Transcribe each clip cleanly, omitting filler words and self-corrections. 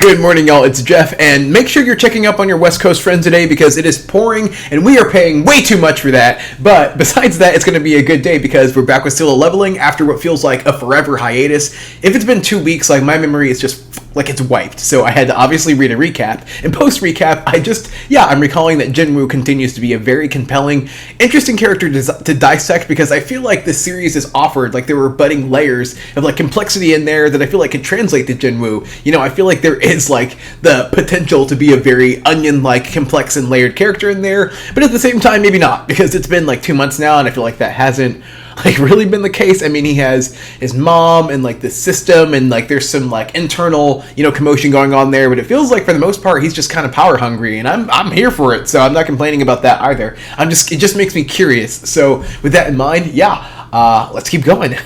Good morning, y'all. It's Jeff, and make sure you're checking up on your West Coast friends today because it is pouring, and we are paying way too much for that. But besides that, it's going to be a good day because we're back with Solo Leveling after what feels like a forever hiatus. If it's been 2 weeks, like, my memory is just like it's wiped. So I had to obviously read a recap. And post-recap, I'm recalling that Jinwoo continues to be a very compelling, interesting character to dissect because I feel like this series is offered, like there were budding layers of like complexity in there that I feel like could translate to Jinwoo. You know, I feel like there is like the potential to be a very onion-like complex and layered character in there, but at the same time, maybe not, because it's been like 2 months now and I feel like that hasn't like really been the case. I mean, he has his mom and like the system and like there's some like internal, you know, commotion going on there, but it feels like for the most part he's just kind of power hungry, and I'm here for it, so I'm not complaining about that either. It just makes me curious. So with that in mind, let's keep going.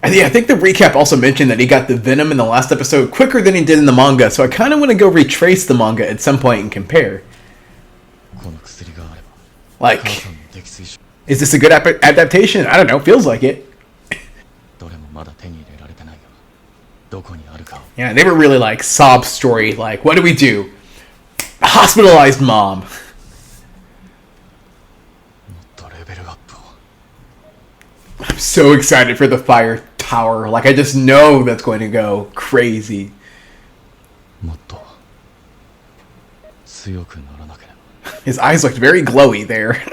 And yeah, I think the recap also mentioned that he got the venom in the last episode quicker than he did in the manga, so I kind of want to go retrace the manga at some point and compare. Like, is this a good adaptation? I don't know, feels like it. Yeah, they were really like sob story, like, what do we do? Hospitalized mom. I'm so excited for the fire tower. Like, I just know that's going to go crazy. His eyes looked very glowy there.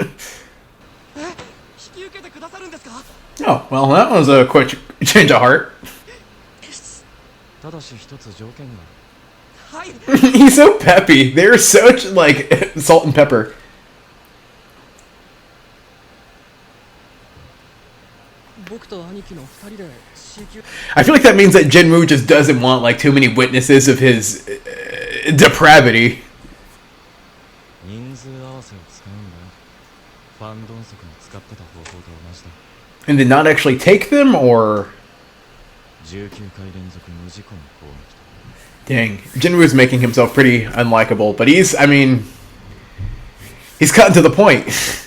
Oh, well, that was a quick change of heart. He's so peppy. They're such, like, salt and pepper. I feel like that means that Jinwoo just doesn't want like too many witnesses of his depravity. And did not actually take them, or? Dang, Jinwoo's making himself pretty unlikable, but he's cutting to the point.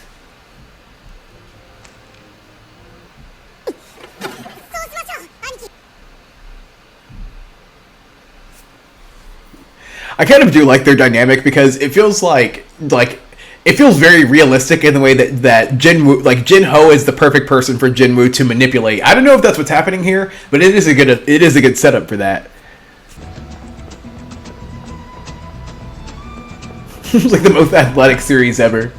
I kind of do like their dynamic because it feels like it feels very realistic in the way that Jinwoo, like Jinho, is the perfect person for Jinwoo to manipulate. I don't know if that's what's happening here, but it is a good setup for that. It's like the most athletic series ever.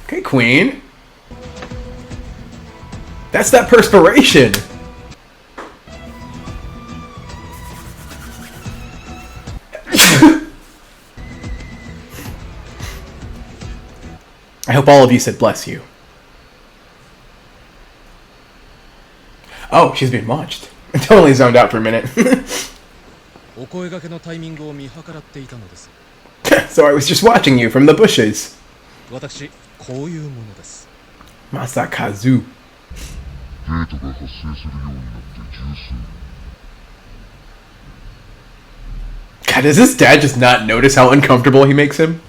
Okay, Queen. That's that perspiration. I hope all of you said bless you. Oh, she's being watched. I totally zoned out for a minute. So I was just watching you from the bushes. Masakazu. God, does this dad just not notice how uncomfortable he makes him?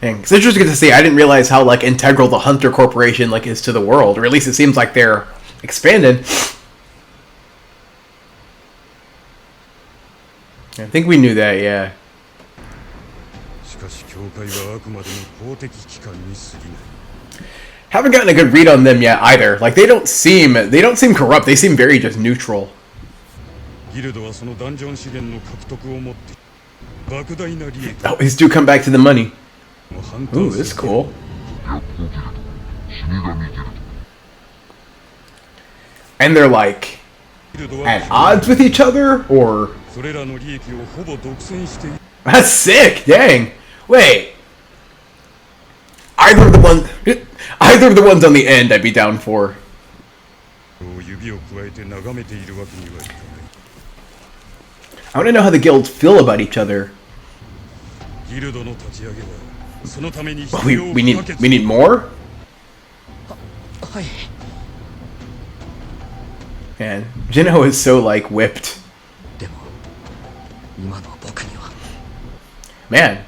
Dang, it's interesting to see. I didn't realize how like integral the Hunter Corporation like is to the world, or at least it seems like they're expanded. I think we knew that, yeah. Haven't gotten a good read on them yet either. Like they don't seem corrupt. They seem very just neutral. Oh, he's due come back to the money. Ooh, this is cool. And they're like at odds with each other, or that's sick. Dang. Wait. Either of the ones on the end I'd be down for. I want to know how the guilds feel about each other. We need more? Man, Jinho is so, like, whipped. でも今の僕には Man,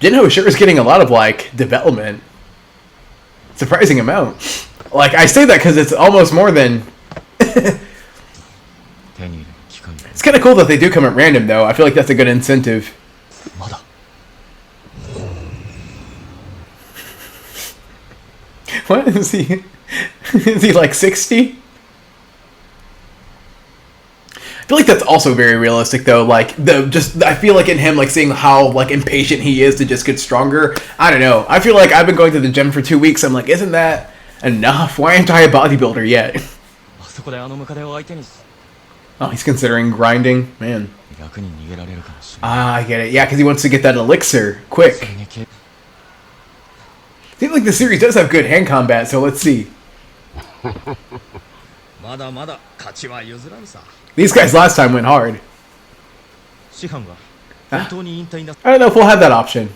Jinho sure is getting a lot of, like, development. Surprising amount. Like, I say that because it's almost more than... 手に入れる機会が It's kind of cool that they do come at random, though. I feel like that's a good incentive. まだ What is he? Is he like 60? I feel like that's also very realistic, though. Like I feel like in him, like seeing how like impatient he is to just get stronger. I don't know. I feel like I've been going to the gym for 2 weeks. I'm like, isn't that enough? Why aren't I a bodybuilder yet? あそこであのムカデを相手に Oh, he's considering grinding, man. 楽に逃げられるかもしれない Ah, I get it. Yeah, because he wants to get that elixir quick. それにけ Seems like the series does have good hand combat, so let's see. まだまだ勝ちは譲らんさ These guys last time went hard. 師範は本当に引退な I don't know if we'll have that option.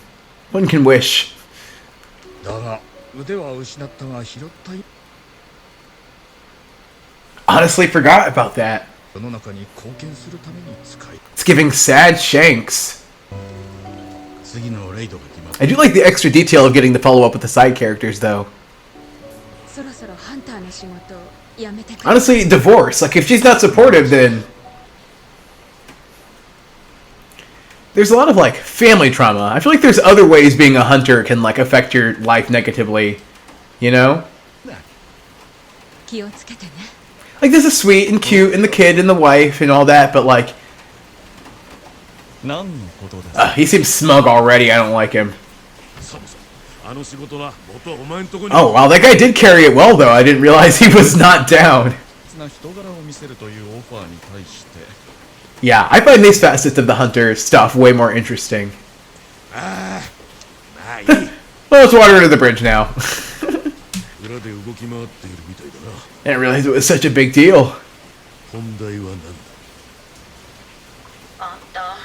One can wish. だが腕は失ったが拾ったい Honestly forgot about that. 世の中に貢献するために使い It's giving sad Shanks. 次のレイドが決まっ I do like the extra detail of getting to follow up with the side characters, though. そろそろハンターの仕事をやめてくれ Honestly, divorce. Like, if she's not supportive, then... There's a lot of, like, family trauma. I feel like there's other ways being a hunter can, like, affect your life negatively. You know? 気をつけてね Like, this is sweet and cute, and the kid and the wife and all that, but, like... 何のことです he seems smug already. I don't like him. そうそうあの仕事な元はお前んとこに Oh, wow, that guy did carry it well, though. I didn't realize he was not down. な人柄を見せるというオファーに対して Yeah, I find these facets of the hunter stuff way more interesting. ああいい Well, let's water under the bridge now. 裏で動き回っているみたいだな I didn't realize it was such a big deal. 本題は何だ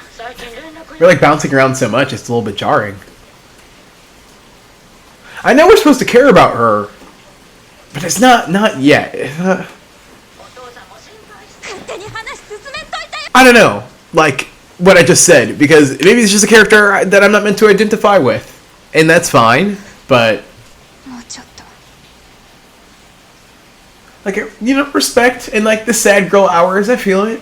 We're like bouncing around so much, it's a little bit jarring. I know we're supposed to care about her, but it's not yet. 勝手に話進めんといてよ I don't know, like what I just said, because maybe it's just a character that I'm not meant to identify with, and that's fine. But もうちょっと like, you know, respect and like the sad girl hours, I feel it.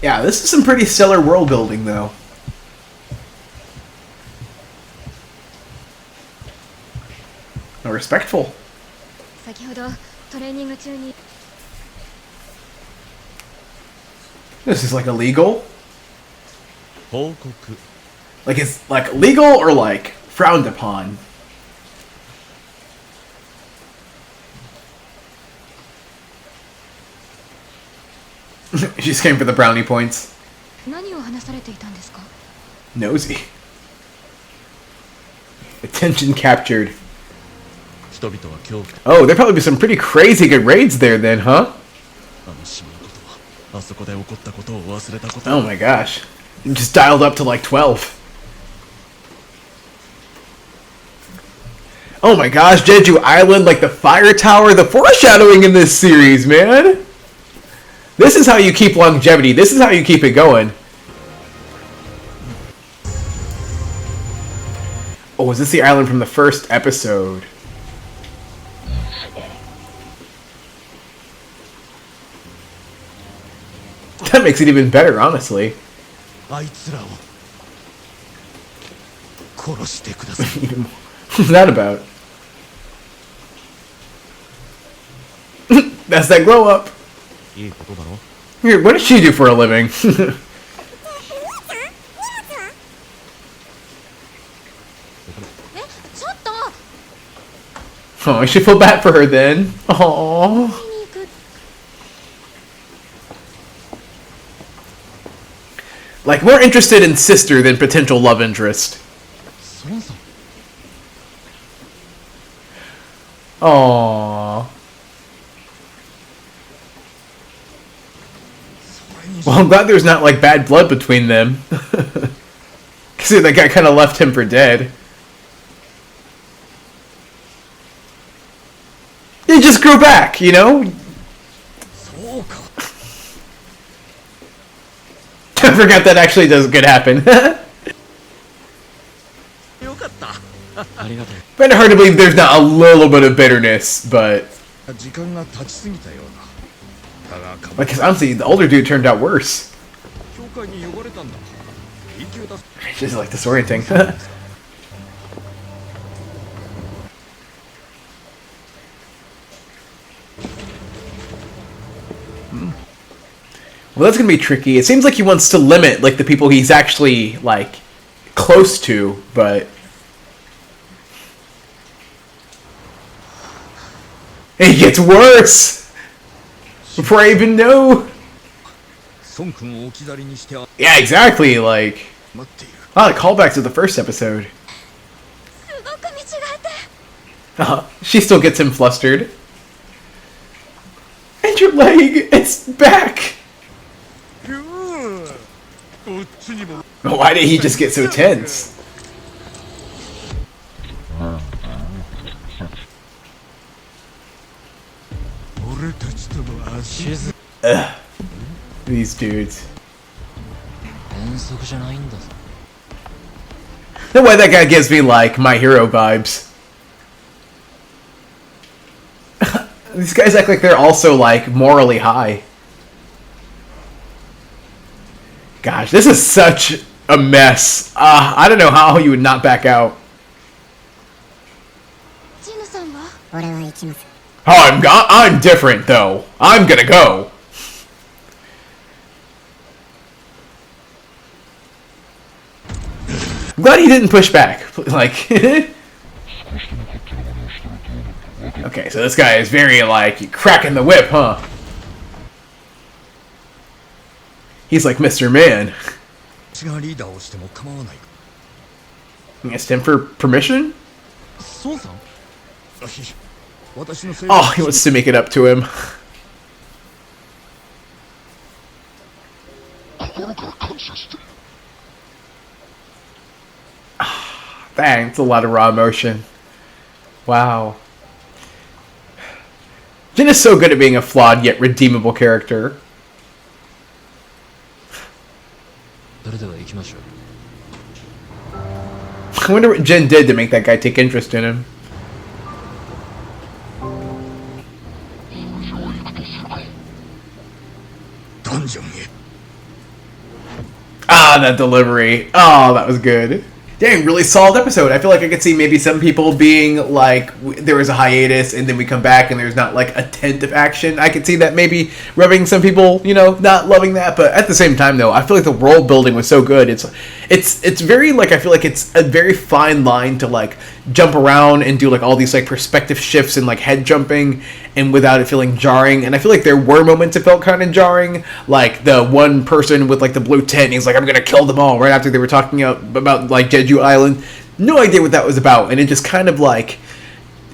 Yeah, this is some pretty stellar world building, though. No, respectful. 先ほどトレーニング中に This is like illegal. 報告 Like it's like legal or like frowned upon. She just came for the brownie points. 何を話されていたんですか Nosy. Attention captured. 人々は恐怖 Oh, there'd probably be some pretty crazy good raids there then, huh? あの島のことはあそこで起こったことを忘れたこと Oh my gosh. Just dialed up to like 12. Oh my gosh, Jeju Island, like the fire tower, the foreshadowing in this series, man. This is how you keep longevity. This is how you keep it going. Oh, is this the island from the first episode? That makes it even better, honestly. あいつらを殺してください What's that about? That's that glow up. いいことだろ Here, what does she do for a living? えちょっと Oh, I should feel bad for her then. Aww. 見に行く Like, more interested in sister than potential love interest. ソンさん Aww. Well, I'm glad there's not, like, bad blood between them. Because that guy kind of left him for dead. Yeah, you just grow back, you know? そうか I forgot that actually could happen. よかったありがとう Kind of hard to believe there's not a little bit of bitterness, but 時間が経ちすぎたようだだが like, 'cause honestly, the older dude turned out worse. 教会に呼ばれたんだ緊急だ It's just like disorienting. Well, that's gonna be tricky. It seems like he wants to limit like the people he's actually like close to, but it gets worse before I even know. 孫君を置き去りにして Yeah, exactly. Like, 待っている the callbacks to the first episode. すごく見違えて She still gets him flustered. And your leg, it's back. こっちにも Why did he just get so tense? These dudes. 遠足じゃないんだぞ No way that guy gives me like My Hero vibes. These guys act like they're also like morally high. Gosh, this is such a mess. I don't know how you would not back out. ジヌさんは Oh, I'm different though. I'm gonna go. I'm glad he didn't push back. Like, okay, so this guy is very like cracking the whip, huh? He's like Mr. Man. 私がリーダーをしても構わない He asked him for permission? 孫さん私のせい Oh, he wants to make it up to him. Dang, it's a lot of raw emotion. Wow. Jin is so good at being a flawed yet redeemable character. それでは行きましょう I wonder what Jin did to make that guy take interest in him. Ah, that delivery. Oh, that was good. Dang, really solid episode. I feel like I could see maybe some people being like, there was a hiatus and then we come back and there's not like a tent of action. I could see that maybe rubbing some people, you know, not loving that. But at the same time, though, I feel like the world building was so good. It's very like, I feel like it's a very fine line to like jump around and do like all these like perspective shifts and like head jumping and without it feeling jarring. And I feel like there were moments it felt kind of jarring, like the one person with like the blue tent and he's like, I'm gonna kill them all right after they were talking about like Jeju Island. No idea what that was about, and it just kind of like,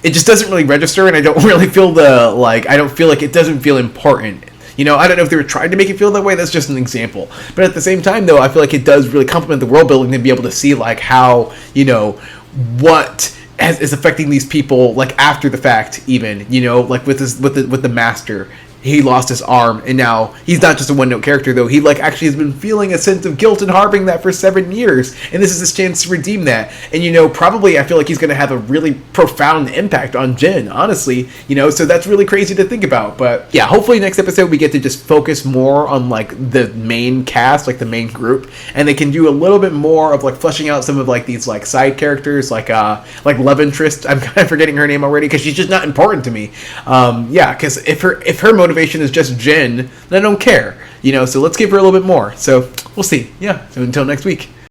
it just doesn't really register, and I don't really feel the like, I don't feel like it doesn't feel important. You know, I don't know if they were trying to make it feel that way. That's just an example. But at the same time, though, I feel like it does really complement the world building to be able to see like how, you know, what is affecting these people like after the fact, even, you know, like with the master. He lost his arm, and now he's not just a one-note character, though. He like actually has been feeling a sense of guilt and harboring that for 7 years, and this is his chance to redeem that. And you know, probably I feel like he's going to have a really profound impact on Jin, honestly. You know, so that's really crazy to think about. But yeah, hopefully next episode we get to just focus more on like the main cast, like the main group, and they can do a little bit more of like fleshing out some of like these like side characters, like love interest. I'm kind of forgetting her name already because she's just not important to me. Yeah, because if her motivation is just Jin, then I don't care, you know, so let's give her a little bit more. So we'll see. Yeah, so until next week.